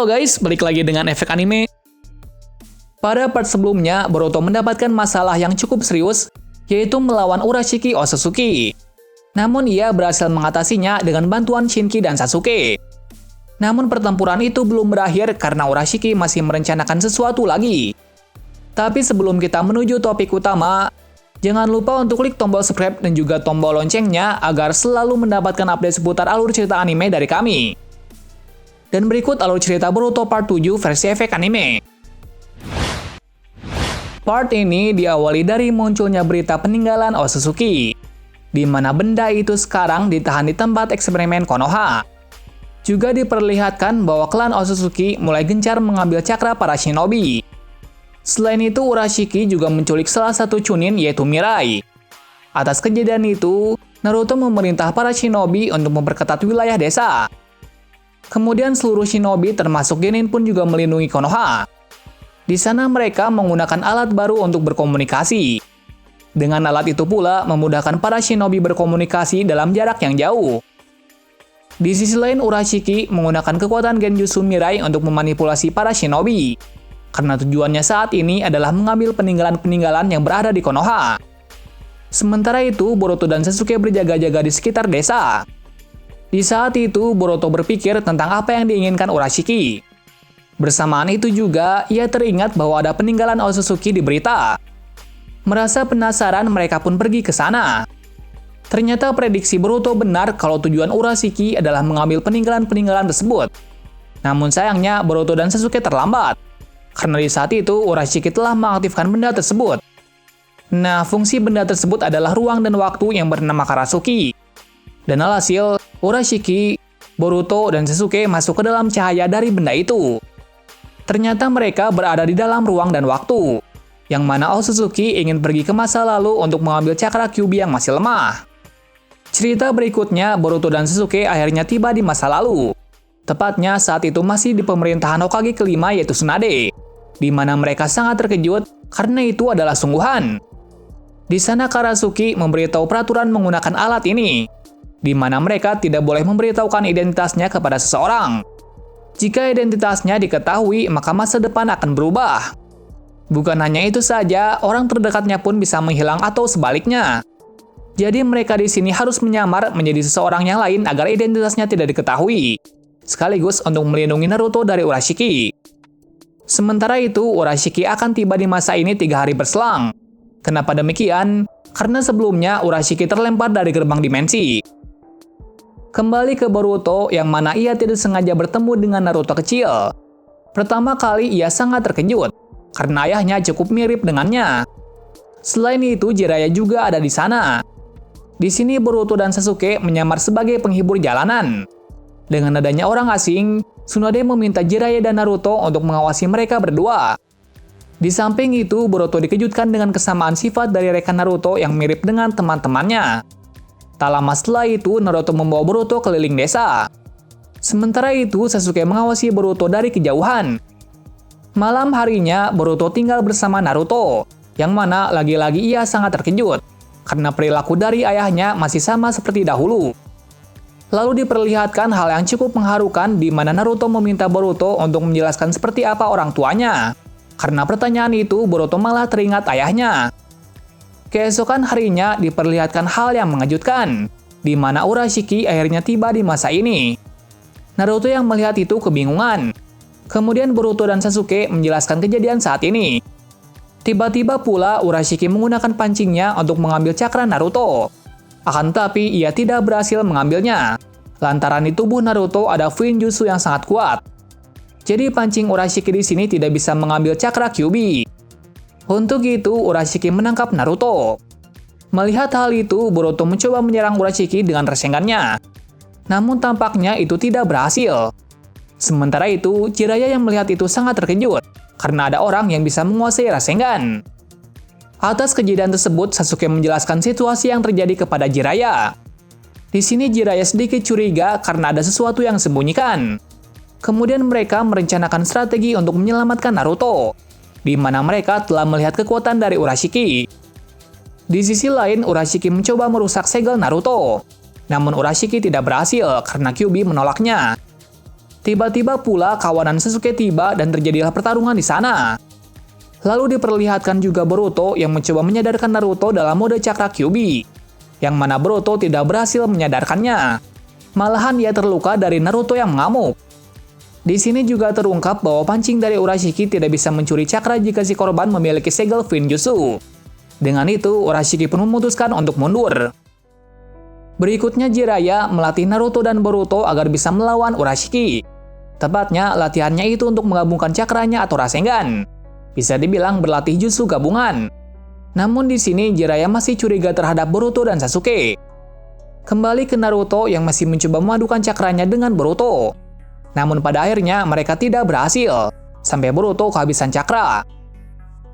Halo guys, balik lagi dengan Efek Anime. Pada part sebelumnya, Boruto mendapatkan masalah yang cukup serius, yaitu melawan Urashiki Otsutsuki. Namun ia berhasil mengatasinya dengan bantuan Shinki dan Sasuke. Namun pertempuran itu belum berakhir karena Urashiki masih merencanakan sesuatu lagi. Tapi sebelum kita menuju topik utama, jangan lupa untuk klik tombol subscribe dan juga tombol loncengnya agar selalu mendapatkan update seputar alur cerita anime dari kami. Dan berikut alur cerita Boruto Part 7 versi Efek Anime. Part ini diawali dari munculnya berita peninggalan Otsutsuki, di mana benda itu sekarang ditahan di tempat eksperimen Konoha. Juga diperlihatkan bahwa klan Otsutsuki mulai gencar mengambil cakra para shinobi. Selain itu, Urashiki juga menculik salah satu Chunin yaitu Mirai. Atas kejadian itu, Naruto memerintah para shinobi untuk memperketat wilayah desa. Kemudian seluruh shinobi termasuk Genin pun juga melindungi Konoha. Di sana mereka menggunakan alat baru untuk berkomunikasi. Dengan alat itu pula memudahkan para shinobi berkomunikasi dalam jarak yang jauh. Di sisi lain, Urashiki menggunakan kekuatan Genjutsu Mirai untuk memanipulasi para shinobi. Karena tujuannya saat ini adalah mengambil peninggalan-peninggalan yang berada di Konoha. Sementara itu, Boruto dan Sasuke berjaga-jaga di sekitar desa. Di saat itu, Boruto berpikir tentang apa yang diinginkan Urashiki. Bersamaan itu juga, ia teringat bahwa ada peninggalan Otsutsuki di berita. Merasa penasaran, mereka pun pergi ke sana. Ternyata prediksi Boruto benar kalau tujuan Urashiki adalah mengambil peninggalan-peninggalan tersebut. Namun sayangnya, Boruto dan Sasuke terlambat. Karena di saat itu, Urashiki telah mengaktifkan benda tersebut. Nah, fungsi benda tersebut adalah ruang dan waktu yang bernama Karasuki. Dan alhasil, Urashiki, Boruto, dan Sasuke masuk ke dalam cahaya dari benda itu. Ternyata mereka berada di dalam ruang dan waktu, yang mana Otsutsuki ingin pergi ke masa lalu untuk mengambil cakra Kyuubi yang masih lemah. Cerita berikutnya, Boruto dan Sasuke akhirnya tiba di masa lalu. Tepatnya saat itu masih di pemerintahan Hokage kelima yaitu Tsunade, di mana mereka sangat terkejut karena itu adalah sungguhan. Di sana Karasuki memberitahu peraturan menggunakan alat ini, di mana mereka tidak boleh memberitahukan identitasnya kepada seseorang. Jika identitasnya diketahui, maka masa depan akan berubah. Bukan hanya itu saja, orang terdekatnya pun bisa menghilang atau sebaliknya. Jadi mereka di sini harus menyamar menjadi seseorang yang lain agar identitasnya tidak diketahui, sekaligus untuk melindungi Naruto dari Urashiki. Sementara itu, Urashiki akan tiba di masa ini 3 hari berselang. Kenapa demikian? Karena sebelumnya Urashiki terlempar dari gerbang dimensi. Kembali ke Boruto, yang mana ia tidak sengaja bertemu dengan Naruto kecil. Pertama kali ia sangat terkejut, karena ayahnya cukup mirip dengannya. Selain itu, Jiraiya juga ada di sana. Di sini Boruto dan Sasuke menyamar sebagai penghibur jalanan. Dengan adanya orang asing, Tsunade meminta Jiraiya dan Naruto untuk mengawasi mereka berdua. Di samping itu, Boruto dikejutkan dengan kesamaan sifat dari rekan Naruto yang mirip dengan teman-temannya. Tak lama setelah itu, Naruto membawa Boruto keliling desa. Sementara itu, Sasuke mengawasi Boruto dari kejauhan. Malam harinya, Boruto tinggal bersama Naruto, yang mana lagi-lagi ia sangat terkejut, karena perilaku dari ayahnya masih sama seperti dahulu. Lalu diperlihatkan hal yang cukup mengharukan di mana Naruto meminta Boruto untuk menjelaskan seperti apa orang tuanya. Karena pertanyaan itu, Boruto malah teringat ayahnya. Keesokan harinya diperlihatkan hal yang mengejutkan, di mana Urashiki akhirnya tiba di masa ini. Naruto yang melihat itu kebingungan. Kemudian Boruto dan Sasuke menjelaskan kejadian saat ini. Tiba-tiba pula Urashiki menggunakan pancingnya untuk mengambil cakra Naruto. Akan tetapi ia tidak berhasil mengambilnya, lantaran di tubuh Naruto ada Fuinjutsu yang sangat kuat. Jadi pancing Urashiki di sini tidak bisa mengambil cakra Kyuubi. Untuk itu, Urashiki menangkap Naruto. Melihat hal itu, Boruto mencoba menyerang Urashiki dengan rasengannya. Namun tampaknya itu tidak berhasil. Sementara itu, Jiraiya yang melihat itu sangat terkejut, karena ada orang yang bisa menguasai rasengan. Atas kejadian tersebut, Sasuke menjelaskan situasi yang terjadi kepada Jiraiya. Di sini Jiraiya sedikit curiga karena ada sesuatu yang disembunyikan. Kemudian mereka merencanakan strategi untuk menyelamatkan Naruto, di mana mereka telah melihat kekuatan dari Urashiki. Di sisi lain, Urashiki mencoba merusak segel Naruto. Namun Urashiki tidak berhasil karena Kyuubi menolaknya. Tiba-tiba pula kawanan Sasuke tiba dan terjadilah pertarungan di sana. Lalu diperlihatkan juga Boruto yang mencoba menyadarkan Naruto dalam mode Chakra Kyuubi, yang mana Boruto tidak berhasil menyadarkannya. Malahan ia terluka dari Naruto yang mengamuk. Di sini juga terungkap bahwa pancing dari Urashiki tidak bisa mencuri cakra jika si korban memiliki segel Fuinjutsu. Dengan itu, Urashiki pun memutuskan untuk mundur. Berikutnya Jiraiya melatih Naruto dan Boruto agar bisa melawan Urashiki. Tepatnya, latihannya itu untuk menggabungkan cakranya atau Rasengan. Bisa dibilang berlatih jutsu gabungan. Namun di sini Jiraiya masih curiga terhadap Boruto dan Sasuke. Kembali ke Naruto yang masih mencoba memadukan cakranya dengan Boruto. Namun pada akhirnya mereka tidak berhasil, sampai Boruto kehabisan cakra.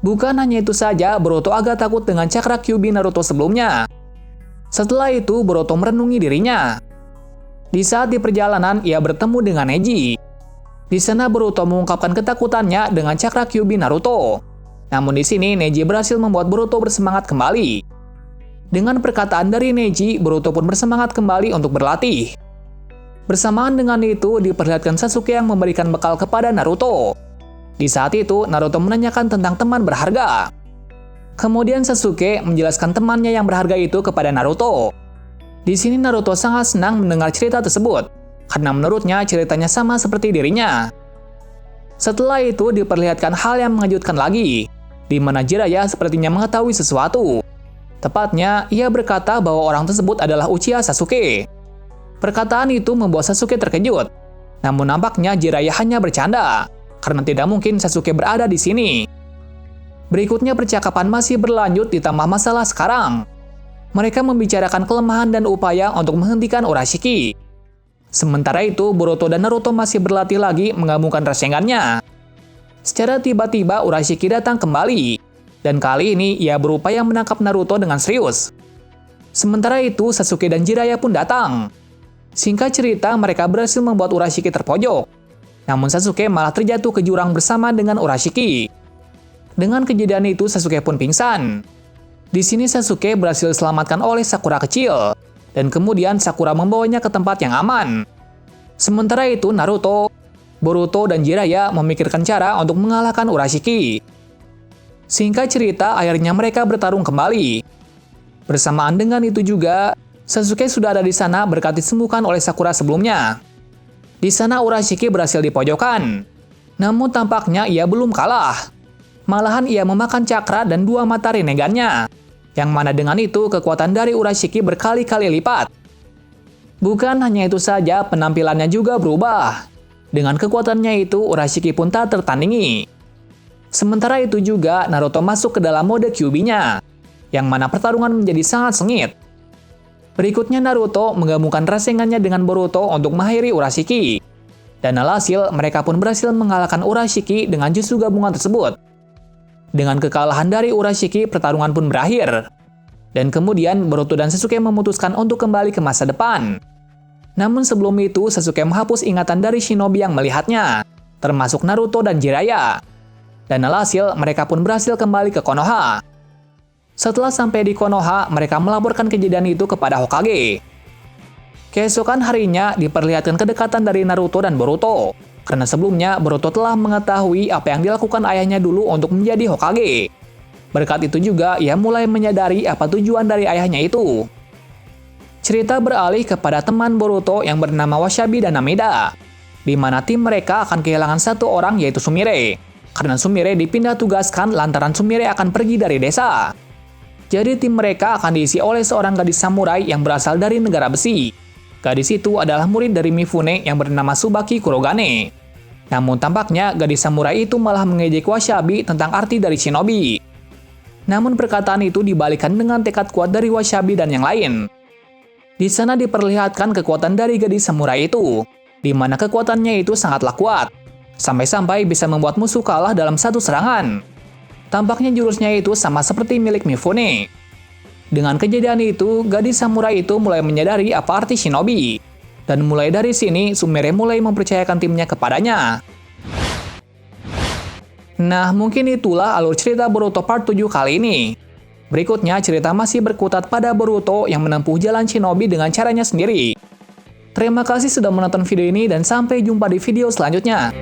Bukan hanya itu saja, Boruto agak takut dengan cakra Kyuubi Naruto sebelumnya. Setelah itu, Boruto merenungi dirinya. Di saat di perjalanan, ia bertemu dengan Neji. Di sana Boruto mengungkapkan ketakutannya dengan cakra Kyuubi Naruto. Namun di sini Neji berhasil membuat Boruto bersemangat kembali. Dengan perkataan dari Neji, Boruto pun bersemangat kembali untuk berlatih. Bersamaan dengan itu, diperlihatkan Sasuke yang memberikan bekal kepada Naruto. Di saat itu, Naruto menanyakan tentang teman berharga. Kemudian Sasuke menjelaskan temannya yang berharga itu kepada Naruto. Di sini Naruto sangat senang mendengar cerita tersebut, karena menurutnya ceritanya sama seperti dirinya. Setelah itu diperlihatkan hal yang mengejutkan lagi, di mana Jiraiya sepertinya mengetahui sesuatu. Tepatnya, ia berkata bahwa orang tersebut adalah Uchiha Sasuke. Perkataan itu membuat Sasuke terkejut. Namun nampaknya Jiraiya hanya bercanda, karena tidak mungkin Sasuke berada di sini. Berikutnya percakapan masih berlanjut ditambah masalah sekarang. Mereka membicarakan kelemahan dan upaya untuk menghentikan Urashiki. Sementara itu, Boruto dan Naruto masih berlatih lagi menggabungkan Rasengan-nya. Secara tiba-tiba Urashiki datang kembali, dan kali ini ia berupaya menangkap Naruto dengan serius. Sementara itu, Sasuke dan Jiraiya pun datang. Singkat cerita, mereka berhasil membuat Urashiki terpojok. Namun Sasuke malah terjatuh ke jurang bersama dengan Urashiki. Dengan kejadian itu, Sasuke pun pingsan. Di sini Sasuke berhasil diselamatkan oleh Sakura kecil, dan kemudian Sakura membawanya ke tempat yang aman. Sementara itu, Naruto, Boruto, dan Jiraiya memikirkan cara untuk mengalahkan Urashiki. Singkat cerita, akhirnya mereka bertarung kembali. Bersamaan dengan itu juga, Sasuke sudah ada di sana berkat disembuhkan oleh Sakura sebelumnya. Di sana Urashiki berhasil dipojokkan. Namun tampaknya ia belum kalah. Malahan ia memakan cakra dan 2 mata Rinnegan-nya. Yang mana dengan itu kekuatan dari Urashiki berkali-kali lipat. Bukan hanya itu saja, penampilannya juga berubah. Dengan kekuatannya itu, Urashiki pun tak tertandingi. Sementara itu juga, Naruto masuk ke dalam mode Kyuubi-nya, yang mana pertarungan menjadi sangat sengit. Berikutnya Naruto menggabungkan Rasengan-nya dengan Boruto untuk mengakhiri Urashiki. Dan alhasil, mereka pun berhasil mengalahkan Urashiki dengan jutsu gabungan tersebut. Dengan kekalahan dari Urashiki, pertarungan pun berakhir. Dan kemudian Boruto dan Sasuke memutuskan untuk kembali ke masa depan. Namun sebelum itu, Sasuke menghapus ingatan dari shinobi yang melihatnya, termasuk Naruto dan Jiraiya. Dan alhasil, mereka pun berhasil kembali ke Konoha. Setelah sampai di Konoha, mereka melaporkan kejadian itu kepada Hokage. Keesokan harinya, diperlihatkan kedekatan dari Naruto dan Boruto. Karena sebelumnya, Boruto telah mengetahui apa yang dilakukan ayahnya dulu untuk menjadi Hokage. Berkat itu juga, ia mulai menyadari apa tujuan dari ayahnya itu. Cerita beralih kepada teman Boruto yang bernama Washabi dan Namida, di mana tim mereka akan kehilangan satu orang yaitu Sumire. Karena Sumire dipindah tugaskan lantaran Sumire akan pergi dari desa. Jadi tim mereka akan diisi oleh seorang gadis samurai yang berasal dari negara besi. Gadis itu adalah murid dari Mifune yang bernama Tsubaki Kurogane. Namun tampaknya gadis samurai itu malah mengejek Washabi tentang arti dari shinobi. Namun perkataan itu dibalikan dengan tekad kuat dari Washabi dan yang lain. Di sana diperlihatkan kekuatan dari gadis samurai itu, di mana kekuatannya itu sangatlah kuat, sampai-sampai bisa membuat musuh kalah dalam satu serangan. Tampaknya jurusnya itu sama seperti milik Mifune. Dengan kejadian itu, gadis samurai itu mulai menyadari apa arti shinobi. Dan mulai dari sini, Sumire mulai mempercayakan timnya kepadanya. Nah, mungkin itulah alur cerita Boruto Part 7 kali ini. Berikutnya, cerita masih berkutat pada Boruto yang menempuh jalan shinobi dengan caranya sendiri. Terima kasih sudah menonton video ini dan sampai jumpa di video selanjutnya.